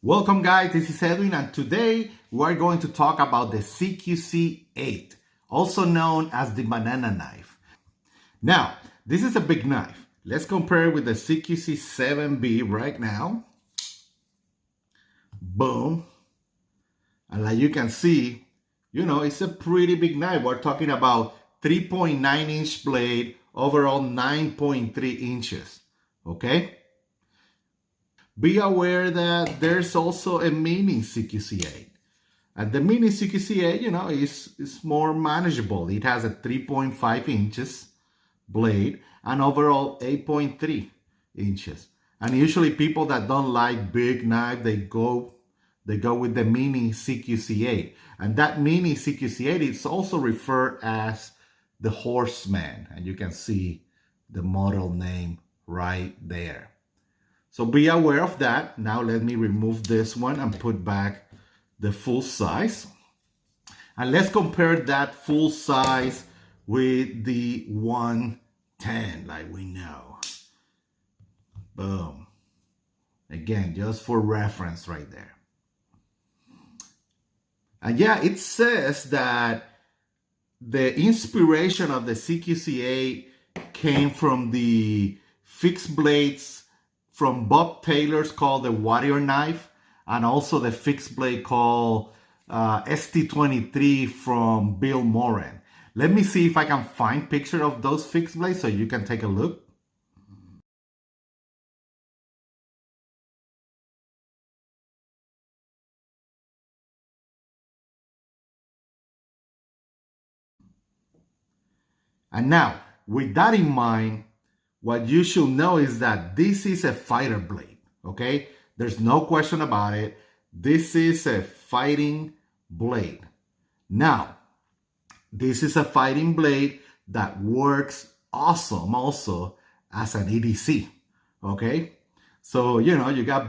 Welcome guys, this is Edwin and today we're going to talk about the CQC-8, also known as the banana knife. Now, this is a big knife. Let's compare it with the CQC-7B right now. Boom. And like you can see, it's a pretty big knife. We're talking about 3.9 inch blade, overall 9.3 inches, okay? Be aware that there's also a mini CQC-8. And the mini CQC-8, is more manageable. It has a 3.5 inches blade and overall 8.3 inches. And usually people that don't like big knife, they go with the mini CQC-8. And that mini CQC-8 is also referred as the Horseman. And you can see the model name right there. So be aware of that. Now let me remove this one and put back the full size. And let's compare that full size with the 110 like we know. Boom. Again, just for reference right there. And yeah, it says that the inspiration of the CQC-8 came from the fixed blades from Bob Taylor's called the Warrior Knife, and also the fixed blade called ST23 from Bill Moran. Let me see if I can find picture of those fixed blades so you can take a look. And now, with that in mind, what you should know is that this is a fighter blade, okay? There's no question about it. This is a fighting blade. Now, this is a fighting blade that works awesome also as an EDC, okay? So, you got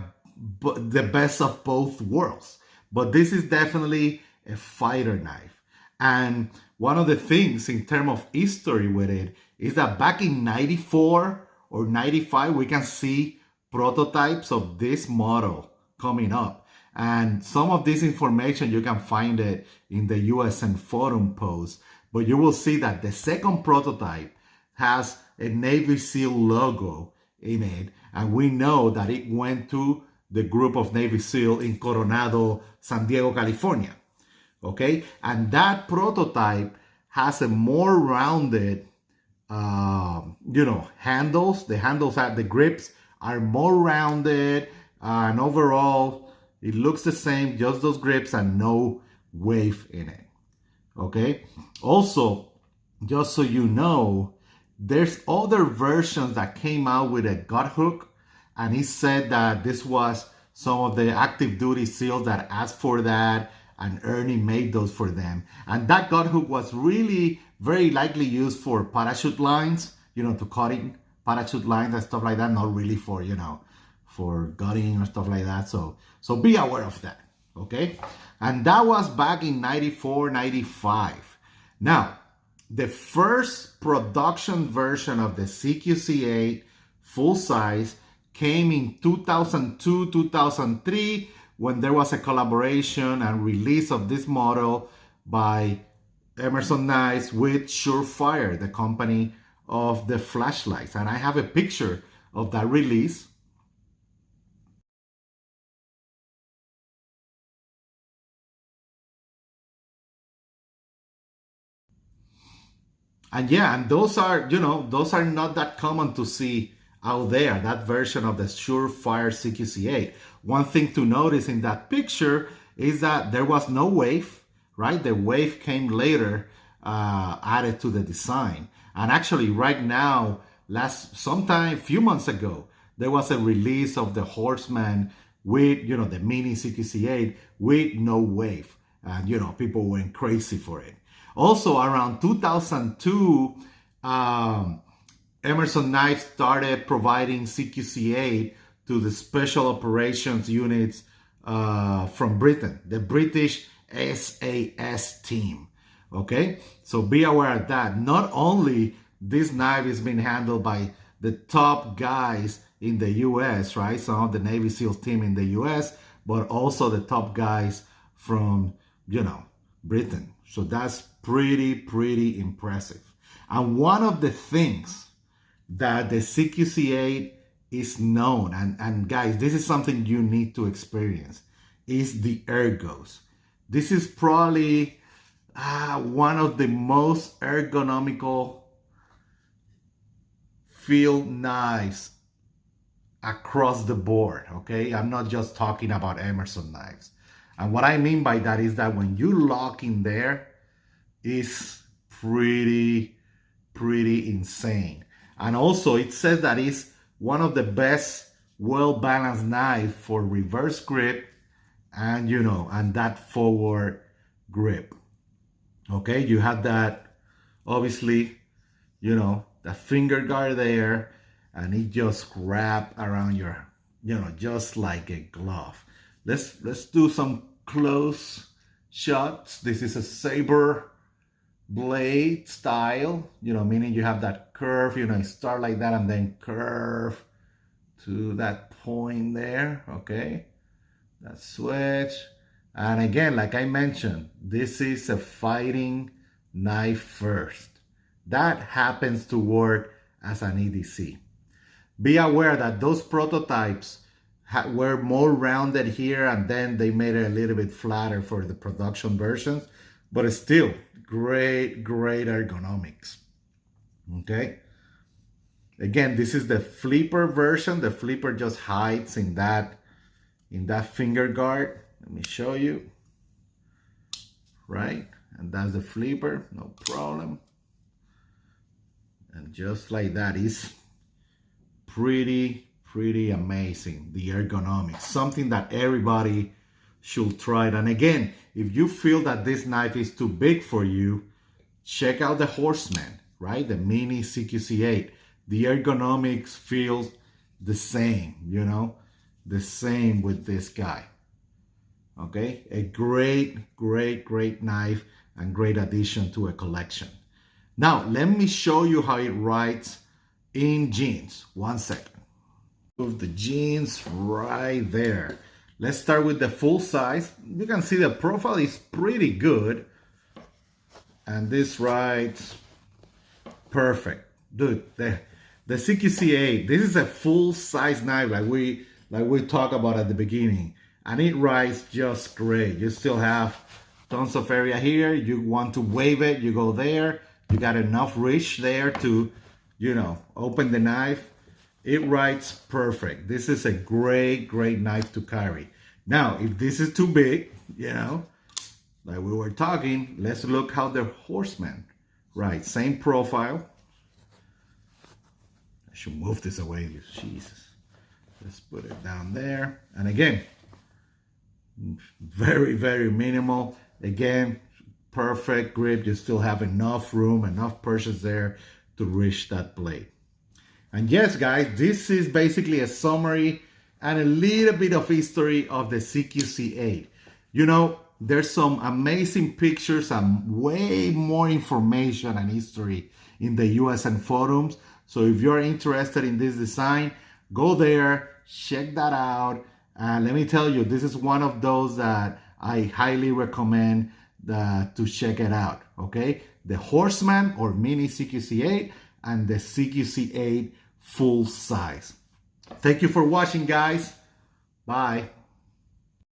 the best of both worlds. But this is definitely a fighter knife. And one of the things in terms of history with it is that back in 94 or 95, we can see prototypes of this model coming up. And some of this information, you can find it in the USN forum post. But you will see that the second prototype has a Navy SEAL logo in it. And we know that it went to the group of Navy SEAL in Coronado, San Diego, California. Okay, and that prototype has a more rounded, handles. The handles at the grips are more rounded, and overall, it looks the same, just those grips and no wave in it. Okay, also, just so you know, there's other versions that came out with a gut hook, and he said that this was some of the active duty SEALs that asked for that, and Ernie made those for them. And that gut hook was really very likely used for parachute lines, to cutting parachute lines and stuff like that, not really for, for gutting or stuff like that. So be aware of that, okay? And that was back in 94, 95. Now, the first production version of the CQC-8 full size came in 2002, 2003, when there was a collaboration and release of this model by Emerson Knives with Surefire, the company of the flashlights. And I have a picture of that release. And yeah, and those are not that common to see out there, that version of the Surefire CQC-8. One thing to notice in that picture is that there was no wave, right? The wave came later, added to the design. And actually right now, a few months ago, there was a release of the Horseman with, the mini CQC-8 with no wave. And, people went crazy for it. Also around 2002, Emerson Knives started providing CQC-8 to the special operations units from Britain, the British SAS team. Okay, so be aware of that. Not only this knife is being handled by the top guys in the US, right? Some of the Navy SEALs team in the US, but also the top guys from, Britain. So that's pretty impressive. And one of the things that the CQC-8 is known, and guys, this is something you need to experience, is the Ergos. This is probably one of the most ergonomical field knives across the board, okay? I'm not just talking about Emerson knives. And what I mean by that is that when you lock in there, it's pretty insane. And also it says that it's one of the best well-balanced knife for reverse grip and, and that forward grip. Okay, you have that, obviously, the finger guard there, and it just wrap around your, just like a glove. Let's do some close shots. This is a saber blade style, meaning you have that curve, start like that and then curve to that point there, okay? That switch. And again, like I mentioned, this is a fighting knife first. That happens to work as an EDC. Be aware that those prototypes were more rounded here, and then they made it a little bit flatter for the production versions, but it's still great ergonomics. Okay. Again, this is the flipper version. The flipper just hides in that finger guard. Let me show you. Right? And that's the flipper, no problem. And just like that, is pretty amazing, the ergonomics. Something that everybody should try it. And again, if you feel that this knife is too big for you, check out the Horseman, right? The mini CQC-8. The ergonomics feels the same, the same with this guy. Okay, a great knife and great addition to a collection. Now, let me show you how it writes in jeans. 1 second. Move the jeans right there. Let's start with the full size. You can see the profile is pretty good. And this writes perfect. Dude, the CQC-8, this is a full size knife like we talked about at the beginning. And it writes just great. You still have tons of area here. You want to wave it, you go there. You got enough reach there to, open the knife. It writes perfect. This is a great knife to carry. Now, if this is too big, like we were talking, let's look how the Horseman writes. Same profile. I should move this away. Jesus. Let's put it down there. And again, very minimal. Again, perfect grip. You still have enough room, enough purchase there to reach that blade. And yes, guys, this is basically a summary and a little bit of history of the CQC-8. There's some amazing pictures and way more information and history in the USN forums. So if you're interested in this design, go there, check that out. And let me tell you, this is one of those that I highly recommend to check it out, okay? The Horseman or mini CQC-8 and the CQC-8 full size. Thank you for watching, guys. Bye.